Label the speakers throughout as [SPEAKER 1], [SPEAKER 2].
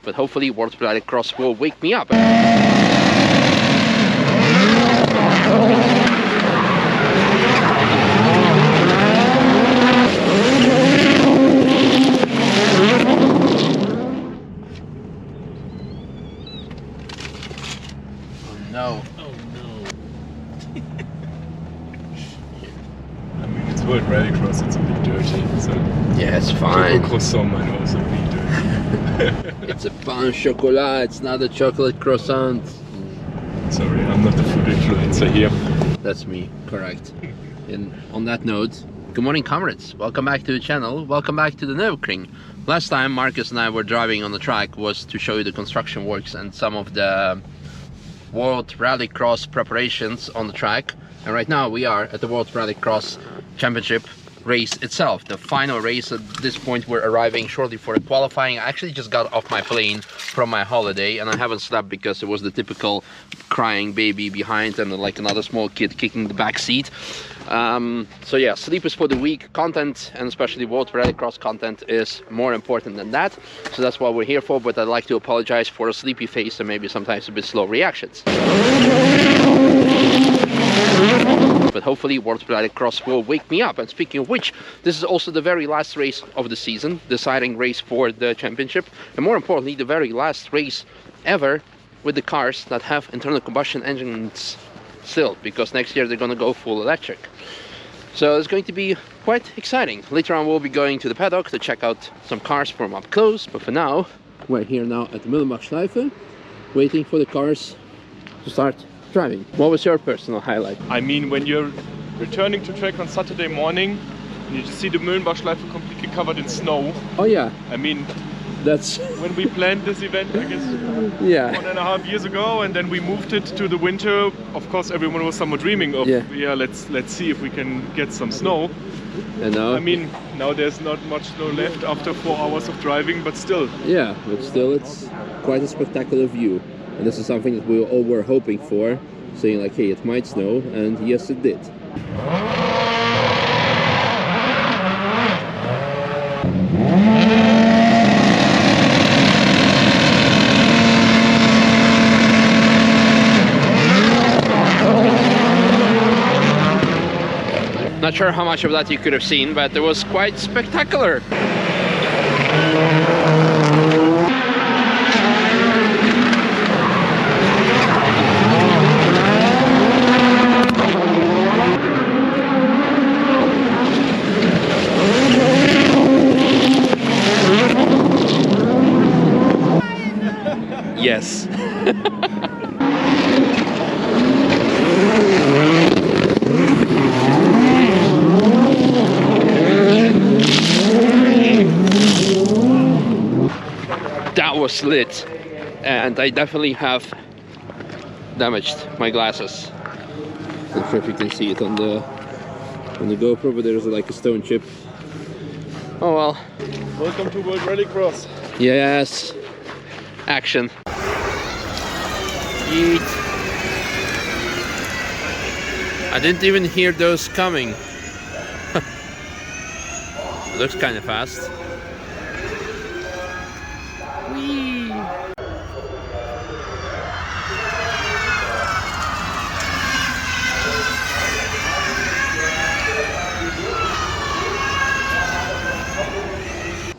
[SPEAKER 1] but hopefully WorldRX will wake me up. No.
[SPEAKER 2] Oh no. I mean, it's World Rallycross, it's a bit dirty, so...
[SPEAKER 1] Yeah, it's fine.
[SPEAKER 2] Choco croissant might also be dirty.
[SPEAKER 1] It's a pain au chocolat, it's not a chocolate croissant.
[SPEAKER 2] Sorry, I'm not the food influencer here.
[SPEAKER 1] That's me, correct. And on that note, good morning comrades, welcome back to the channel, welcome back to the Nürburgring. Last time Marcus and I were driving on the track was to show you the construction works and some of the World Rallycross preparations on the track, and right now we are at the World Rallycross Championship race itself, the final race. At this point we're arriving shortly for the qualifying. I actually just got off my plane from my holiday and I haven't slept because it was the typical crying baby behind and like another small kid kicking the back seat. So yeah, sleep is for the weak. Content, and especially World Rallycross content, is more important than that, so that's what we're here for. But I'd like to apologize for a sleepy face and maybe sometimes a bit slow reactions. But hopefully World Rallycross will wake me up. And speaking of which, this is also the very last race of the season, deciding race for the championship, and more importantly the very last race ever with the cars that have internal combustion engines still, because next year they're going to go full electric. So it's going to be quite exciting. Later on we'll be going to the paddock to check out some cars from up close, but for now we're here now at the Nürburgring, waiting for the cars to start driving. What was your personal highlight?
[SPEAKER 2] I mean, when you're returning to track on Saturday morning and you just see the Nürburgring completely covered in snow.
[SPEAKER 1] Oh yeah.
[SPEAKER 2] I mean,
[SPEAKER 1] that's
[SPEAKER 2] when we planned this event, I guess,
[SPEAKER 1] yeah,
[SPEAKER 2] 1.5 years ago, and then we moved it to the winter. Of course, everyone was somewhat dreaming of, yeah, let's see if we can get some snow.
[SPEAKER 1] And now,
[SPEAKER 2] I mean, now there's not much snow left after 4 hours of driving, but still.
[SPEAKER 1] Yeah, but still it's quite a spectacular view. And this is something that we all were hoping for, saying like, hey, it might snow, and yes, it did. Not sure how much of that you could have seen, but it was quite spectacular. Yes. That was lit, and I definitely have damaged my glasses. Not sure if you can see it on the GoPro, but there's like a stone chip. Oh well.
[SPEAKER 2] Welcome to World Rallycross.
[SPEAKER 1] Yes. Action. Yeet. I didn't even hear those coming. Looks kind of fast. Whee.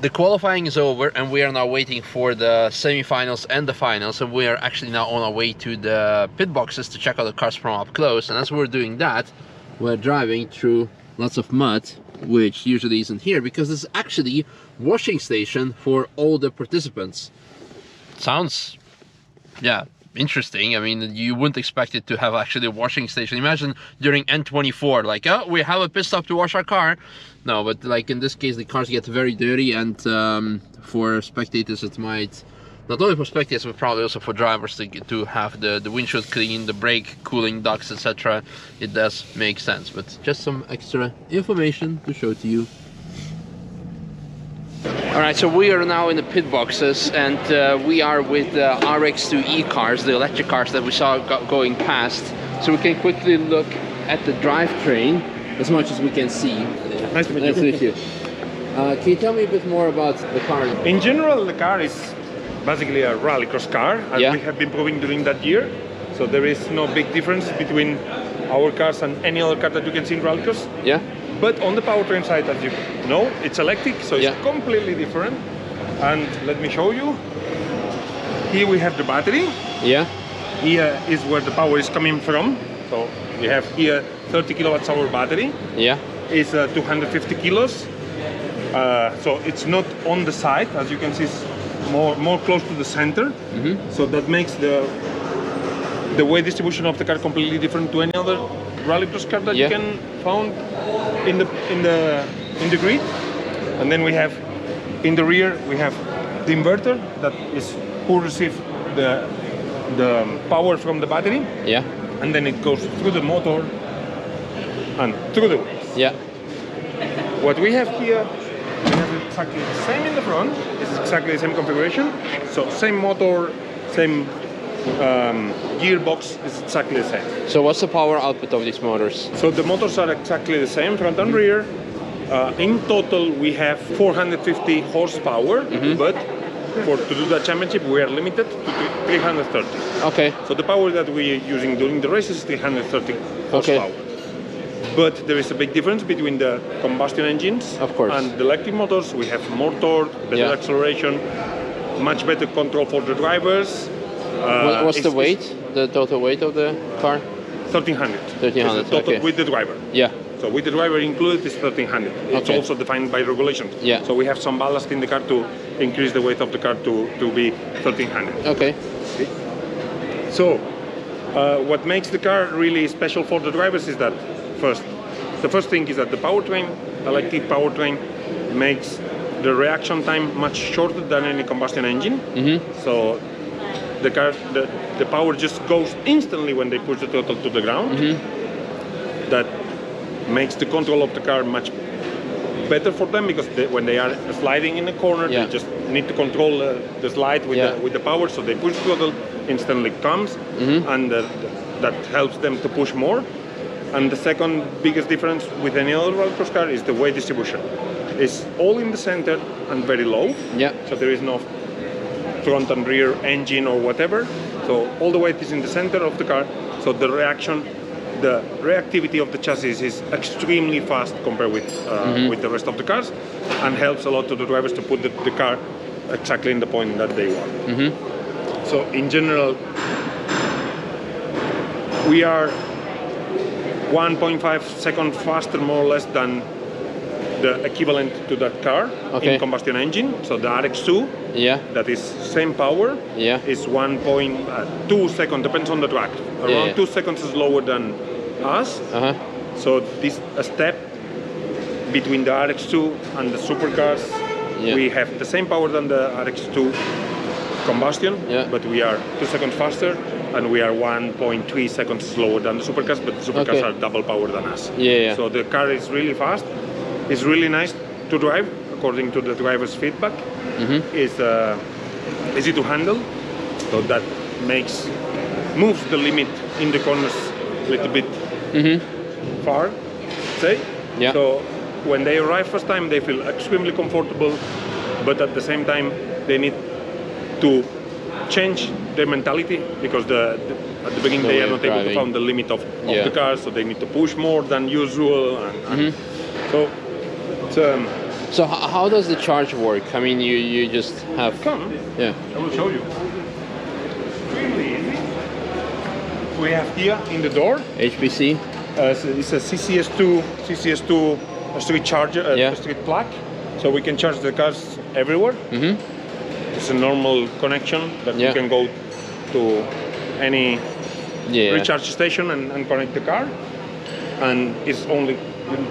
[SPEAKER 1] The qualifying is over and we are now waiting for the semi-finals and the finals, and we are actually now on our way to the pit boxes to check out the cars from up close. And as we're doing that, we're driving through lots of mud, which usually isn't here because it's actually washing station for all the participants. Sounds, yeah, interesting. I mean, you wouldn't expect it to have actually a washing station. Imagine during N24, like, oh, we have a pit stop to wash our car. No, but like in this case, the cars get very dirty, and for spectators, it might, not only for spectators, but probably also for drivers to have the windshield clean, the brake cooling ducts, etc. It does make sense, but just some extra information to show to you. Alright, so we are now in the pit boxes, and we are with the RX2e cars, the electric cars that we saw going past. So we can quickly look at the drivetrain as much as we can see.
[SPEAKER 2] Nice to meet you.
[SPEAKER 1] Can you tell me a bit more about the car?
[SPEAKER 3] In general, the car is
[SPEAKER 2] basically a rallycross car, as we have been proving during that year. So there is no big difference between our cars and any other car that you can see in rallycross.
[SPEAKER 1] Yeah.
[SPEAKER 2] But on the powertrain side, as you know, it's electric, so it's completely different. And let me show you. Here we have the battery.
[SPEAKER 1] Yeah.
[SPEAKER 2] Here is where the power is coming from. So we have here 30 kilowatts hour battery.
[SPEAKER 1] Yeah.
[SPEAKER 2] It's 250 kilos. So it's not on the side, as you can see, it's more close to the center. So that makes the weight distribution of the car completely different to any other rallycross car that you can find in the grid. And then we have in the rear we have the inverter that is who receives the power from the battery. Yeah. And then it goes through the motor and through the wheels. Yeah. What we have here, we have exactly the same in the front. It's exactly the same configuration. So same motor, same gearbox is exactly the same.
[SPEAKER 1] So what's the power output of these motors?
[SPEAKER 2] So the motors are exactly the same, front and rear. In total, we have 450 horsepower, but to do the championship, we are limited to 330. Okay. So the power that we are using during the race is 330 horsepower. But there is a big difference between the combustion engines and the electric motors. We have more torque, better acceleration, much better control for the drivers.
[SPEAKER 1] What's the weight, the total weight of the car?
[SPEAKER 2] 1300.
[SPEAKER 1] 1300,
[SPEAKER 2] total with the driver. Yeah. So with the driver included is 1300. It's also defined by regulations. Yeah. So we have some ballast in the car to increase the weight of the car to be 1300. Okay. So what makes the car really special for the drivers is that the first thing is that the powertrain, electric powertrain, makes the reaction time much shorter than any combustion engine. So the car, the power just goes instantly when they push the throttle to the ground. That makes the control of the car much better for them, because when they are sliding in a corner, they just need to control the slide with the power. So they push the throttle, instantly comes, and that helps them to push more. And the second biggest difference with any other rallycross car is the weight distribution. It's all in the center and very low. Yeah. So there is no front and rear engine or whatever. So all the weight is in the center of the car. So the reactivity of the chassis is extremely fast compared with the rest of the cars, and helps a lot to the drivers to put the car exactly in the point that they want. So in general, we are 1.5 seconds faster, more or less, than the equivalent to that car in combustion engine. So the RX2, that is same power, is 1.2 seconds, depends on the track. Around 2 seconds is lower than us. So this a step between the RX2 and the supercars. We have the same power than the RX2 combustion, but we are 2 seconds faster, and we are 1.3 seconds slower than the supercars, but the supercars are double power than us. So the car is really fast. It's really nice to drive, according to the driver's feedback. It's easy to handle, so that moves the limit in the corners a little bit far, say. So when they arrive first time, they feel extremely comfortable, but at the same time, they need to change their mentality, because at the beginning they are not able to find the limit of the car, so they need to push more than usual.
[SPEAKER 1] So how does the charge work? I mean, you just have...
[SPEAKER 2] I will show you. Extremely easy. We have here in the door
[SPEAKER 1] HPC.
[SPEAKER 2] It's a CCS2 street charger, street plug, so we can charge the cars everywhere. It's a normal connection that you can go to any recharge station and connect the car, and it's only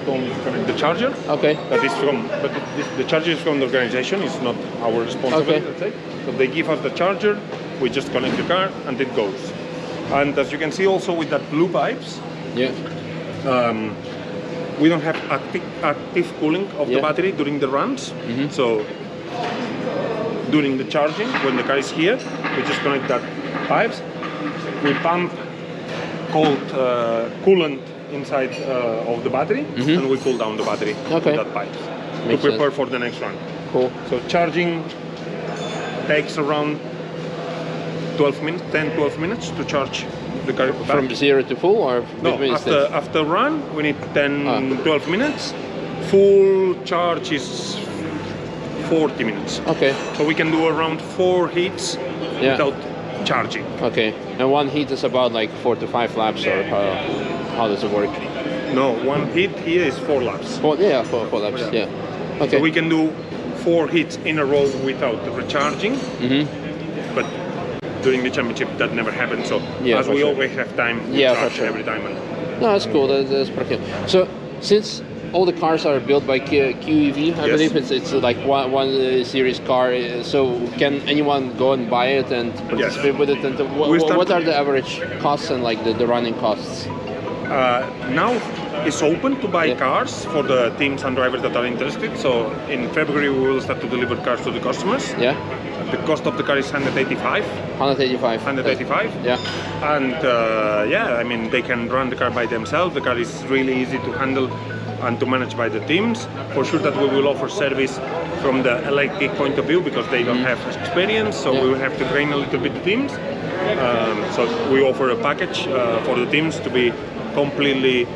[SPEAKER 2] connect the charger. That is but the charger is from the organization. It's not our responsibility. Let's say. So they give us the charger. We just connect the car and it goes. And as you can see, also with that blue pipes, we don't have active cooling of the battery during the runs. So during the charging, when the car is here, we just connect that pipes. We pump cold coolant inside of the battery, and we cool down the battery with that pipe to prepare for the next run. Cool. So charging takes around 12 minutes, 10-12 minutes to charge the car back.
[SPEAKER 1] From 0 to full, or
[SPEAKER 2] no? After run, we need 10-12 minutes. Full charge is 40 minutes.
[SPEAKER 1] Okay.
[SPEAKER 2] So we can do around 4 heats without charging.
[SPEAKER 1] Okay. And one heat is about like 4 to 5 laps, or how does it work?
[SPEAKER 2] No, one heat here is 4 laps.
[SPEAKER 1] 4 laps. Yeah. Okay.
[SPEAKER 2] So we can do 4 heats in a row without recharging. But during the championship that never happened. So as we always have time, we charge every time.
[SPEAKER 1] No, that's cool. That's pretty cool. So since all the cars are built by QEV, I believe it's like one series car. So can anyone go and buy it and participate with it? And what are the average costs and like the running costs?
[SPEAKER 2] Now it's open to buy cars for the teams and drivers that are interested. So in February we will start to deliver cars to the customers.
[SPEAKER 1] Yeah.
[SPEAKER 2] The cost of the car is 185. 185.
[SPEAKER 1] Yeah.
[SPEAKER 2] And I mean, they can run the car by themselves. The car is really easy to handle and to manage by the teams. For sure that we will offer service from the electric point of view because they don't have experience, so we will have to train a little bit the teams. So we offer a package for the teams to be completely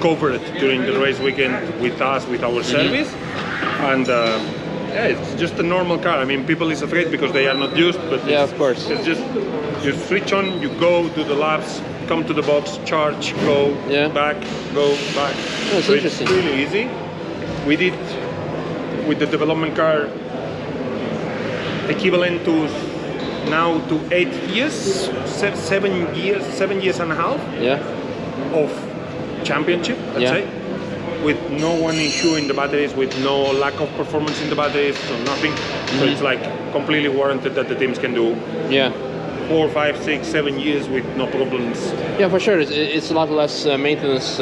[SPEAKER 2] covered during the race weekend with us, with our service. And it's just a normal car. I mean, people is afraid because they are not used, but
[SPEAKER 1] of course.
[SPEAKER 2] It's just, you switch on, you go, do the laps, come to the box, charge, go, back, go, back.
[SPEAKER 1] That's interesting.
[SPEAKER 2] It's really easy. We did with the development car equivalent to now to 8 years, 7 years and a half of championship, let's say, with no one issue in the batteries, with no lack of performance in the batteries, so nothing. So it's like completely warranted that the teams can do 4, 5, 6, 7 years with no problems. Yeah,
[SPEAKER 1] for sure. It's a lot less maintenance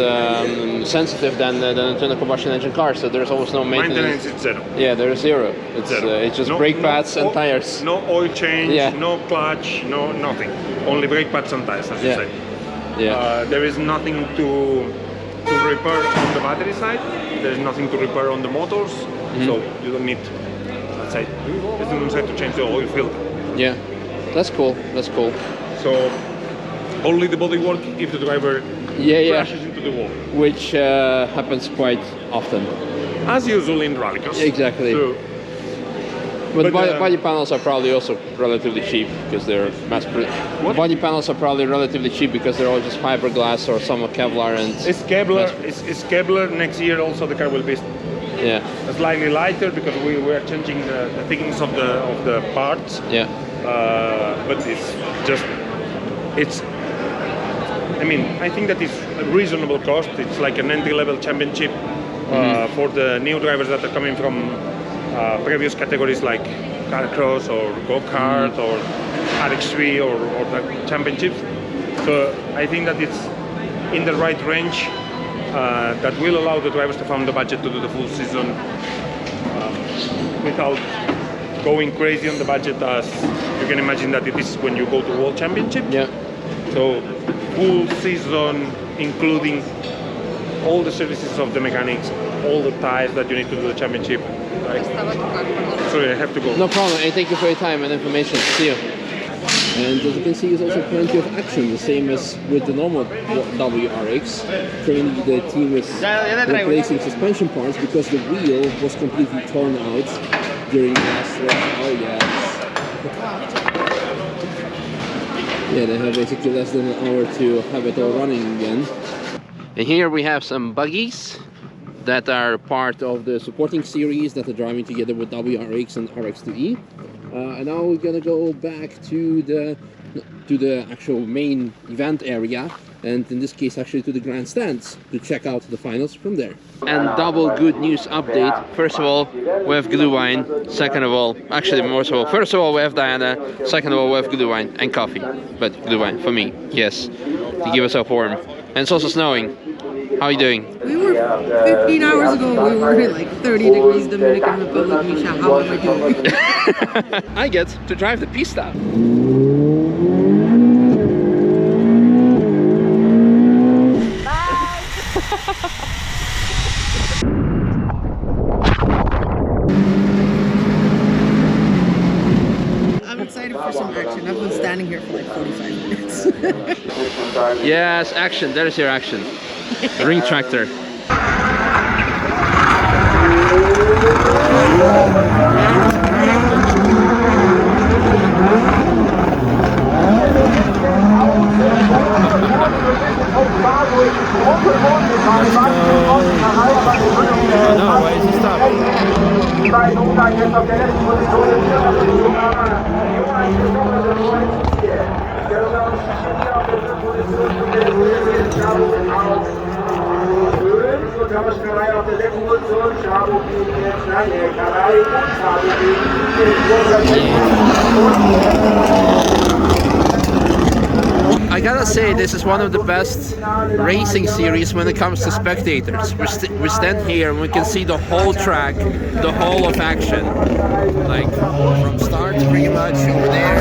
[SPEAKER 1] sensitive than an internal combustion engine car, so there's almost no maintenance.
[SPEAKER 2] Maintenance is zero.
[SPEAKER 1] Yeah, there's zero. It's just brake pads and tires.
[SPEAKER 2] No oil change, no clutch, no nothing. Only brake pads and tires, as you say. Yeah. There is nothing to repair on the battery side. There's nothing to repair on the motors, so you don't need, let's say, it's not necessary to change the oil filter.
[SPEAKER 1] Yeah. That's cool. That's cool.
[SPEAKER 2] So only the bodywork if the driver crashes into the wall,
[SPEAKER 1] which happens quite often,
[SPEAKER 2] as usual in rallycross.
[SPEAKER 1] Exactly. So, but body panels are probably also relatively cheap because they're Body panels are probably relatively cheap because they're all just fiberglass or some Kevlar and.
[SPEAKER 2] It's Kevlar. It's Kevlar. Next year also the car will be slightly lighter because we are changing the thickness of the parts.
[SPEAKER 1] Yeah.
[SPEAKER 2] But I mean, I think that is a reasonable cost. It's like an entry-level championship for the new drivers that are coming from previous categories like Carcross or Go-Kart or RX2e or the championships. So I think that it's in the right range that will allow the drivers to find the budget to do the full season without going crazy on the budget, as you can imagine that it is when you go to World Championship.
[SPEAKER 1] Yeah.
[SPEAKER 2] So full season, including all the services of the mechanics, all the tires that you need to do the championship. Sorry, I have to go.
[SPEAKER 1] No problem. And thank you for your time and information. See you. And as you can see, there's also plenty of action, the same as with the normal WRX. Currently the team is replacing suspension parts because the wheel was completely torn out during the last race. Oh yes. Yeah, they have basically less than an hour to have it all running again. And here we have some buggies that are part of the supporting series that are driving together with WRX and RX2e. And now we're gonna go back to the actual main event area, and in this case actually to the grandstands to check out the finals from there. And double good news update. First of all, we have Glühwein. Second of all, actually most of all, first of all we have Diana. Second of all we have Glühwein and coffee. But Glühwein for me, yes, to keep us up warm. And it's also snowing. How are you doing?
[SPEAKER 3] We were 15 hours ago, we were like 30 degrees Dominican Republic, Misha. How am I doing?
[SPEAKER 1] I get to drive the pista.
[SPEAKER 3] some action. I've been standing here for like 45 minutes.
[SPEAKER 1] Yes, action. There's your action. Ring tractor.
[SPEAKER 4] No, why is he stopping?
[SPEAKER 1] I gotta say, this is one of the best racing series when it comes to spectators. We stand here and we can see the whole track, the whole of action, like from start pretty much over there,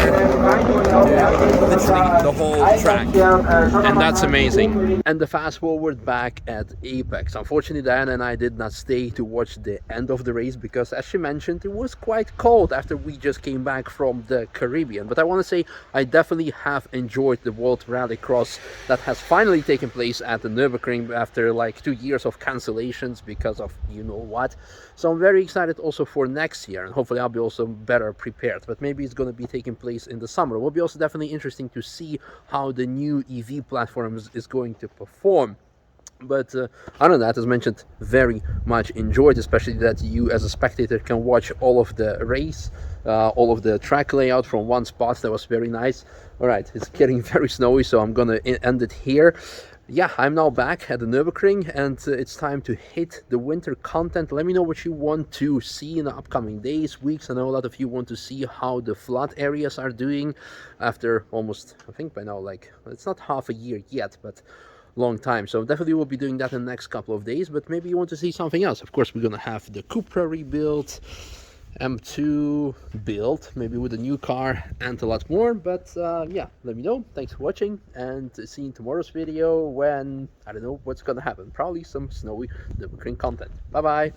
[SPEAKER 1] literally the whole track, and that's amazing. And the fast forward back at Apex. Unfortunately, Diana and I did not stay to watch the end of the race because, as she mentioned, it was quite cold after we just came back from the Caribbean. But I want to say I definitely have enjoyed the World Rallycross that has finally taken place at the Nürburgring after like 2 years of cancellations because of you know what. So I'm very excited also for next year, and hopefully I'll be also better prepared. But maybe it's going to be taking place in the summer. It will be also definitely interesting to see how the new EV platform is going to perform. But other than that, as mentioned, very much enjoyed, especially that you as a spectator can watch all of the race, all of the track layout from one spot. That was very nice. All right, it's getting very snowy, so I'm gonna end it here. Yeah, I'm now back at the Nürburgring, and it's time to hit the winter content. Let me know what you want to see in the upcoming days, weeks. I know a lot of you want to see how the flood areas are doing after almost, I think by now, like, it's not half a year yet, but long time. So definitely we'll be doing that in the next couple of days, but maybe you want to see something else. Of course, we're gonna have the Cupra rebuild, M2 build, maybe with a new car and a lot more. But yeah, let me know. Thanks for watching, and see you in tomorrow's video when I don't know what's gonna happen. Probably some snowy Nürburgring content. Bye bye.